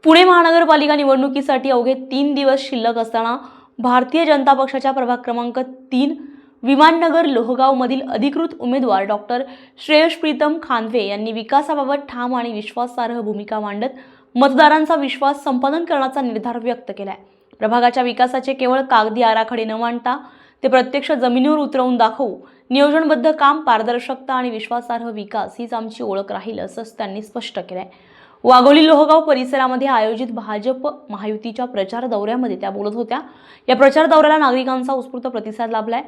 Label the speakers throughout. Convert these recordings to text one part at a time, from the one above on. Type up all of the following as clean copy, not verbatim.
Speaker 1: पुणे महानगरपालिका निवडणुकीसाठी अवघे 3 दिवस शिल्लक असताना भारतीय जनता पक्षाच्या प्रभाग क्रमांक 3 विमाननगर लोहगावमधील अधिकृत उमेदवार डॉक्टर श्रेयश प्रीतम खांदवे यांनी विकासाबाबत ठाम आणि विश्वासार्ह भूमिका मांडत मतदारांचा विश्वास संपादन करण्याचा निर्धार व्यक्त केलाय। प्रभागाच्या विकासाचे केवळ कागदी आराखडे न मांडता ते प्रत्यक्ष जमिनीवर उतरवून दाखवू, नियोजनबद्ध काम, पारदर्शकता आणि विश्वासार्ह विकास हीच आमची ओळख राहील असंच त्यांनी स्पष्ट केलंय। वाघोली लोहगाव परिसरामध्ये आयोजित भाजप महायुतीच्या प्रचार दौऱ्यामध्ये त्या बोलत होत्या। या प्रचार दौऱ्याला नागरिकांचा उत्स्फूर्त प्रतिसाद लाभलाय।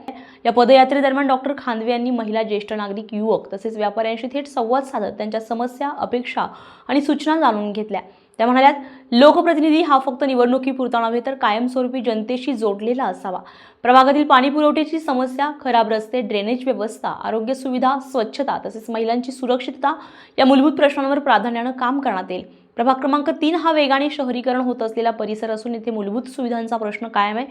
Speaker 1: या पदयात्रेदरम्यान डॉक्टर खांदवे यांनी महिला, ज्येष्ठ नागरिक, युवक तसेच व्यापाऱ्यांशी थेट संवाद साधत त्यांच्या समस्या, अपेक्षा आणि सूचना जाणून घेतल्या। त्या म्हणाल्यात, लोकप्रतिनिधी हा फक्त निवडणुकीपुरता नव्हे तर कायमस्वरूपी जनतेशी जोडलेला असावा। प्रभागातील पाणी पुरवठ्याची समस्या, खराब रस्ते, ड्रेनेज व्यवस्था, आरोग्य सुविधा, स्वच्छता तसेच महिलांची सुरक्षितता या मूलभूत प्रश्नांवर प्राधान्याने काम करण्यात येईल। प्रभाग क्रमांक 3 हा वेगाने शहरीकरण होत असलेला परिसर असून येथे मूलभूत सुविधांचा प्रश्न कायम आहे।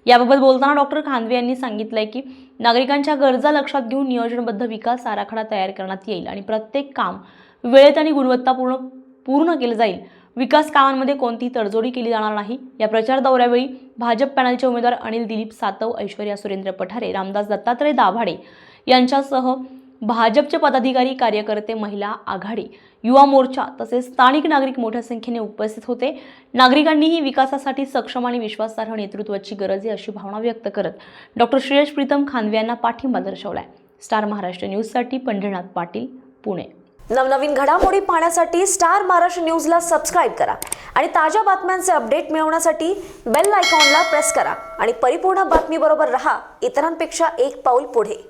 Speaker 1: याबाबत बोलताना डॉक्टर खांदवे यांनी सांगितलंय की नागरिकांच्या गरजा लक्षात घेऊन नियोजनबद्ध विकास आराखडा तयार करण्यात येईल आणि प्रत्येक काम वेळेत आणि गुणवत्तापूर्ण पूर्ण केले जाईल। विकास कामांमध्ये कोणतीही तडजोडी केली जाणार नाही। या प्रचार दौऱ्यावेळी भाजप पॅनलचे उमेदवार अनिल दिलीप सातव, ऐश्वर्या सुरेंद्र पठारे, रामदास दत्तात्रय दाभाडे यांच्यासह भाजपचे पदाधिकारी, कार्यकर्ते, महिला आघाडी, युवा मोर्चा तसेच स्थानिक नागरिक मोठ्या संख्येने उपस्थित होते। नागरिकांनीही विकासासाठी सक्षम आणि विश्वासार्ह नेतृत्वाची गरज आहे अशी भावना व्यक्त करत डॉक्टर श्रेयश प्रीतम खांदवे यांना पाठिंबा दर्शवलाय। स्टार महाराष्ट्र न्यूजसाठी पंढरीनाथ पाटील, पुणे।
Speaker 2: नवनवीन घडामोडी पाहण्यासाठी स्टार महाराष्ट्र न्यूजला सबस्क्राइब करा आणि ताज्या बातम्यांचे अपडेट मिळवण्यासाठी बेल आयकॉनला प्रेस करा आणि परिपूर्ण बातमीबरोबर रहा, इतरांपेक्षा एक पाऊल पुढे।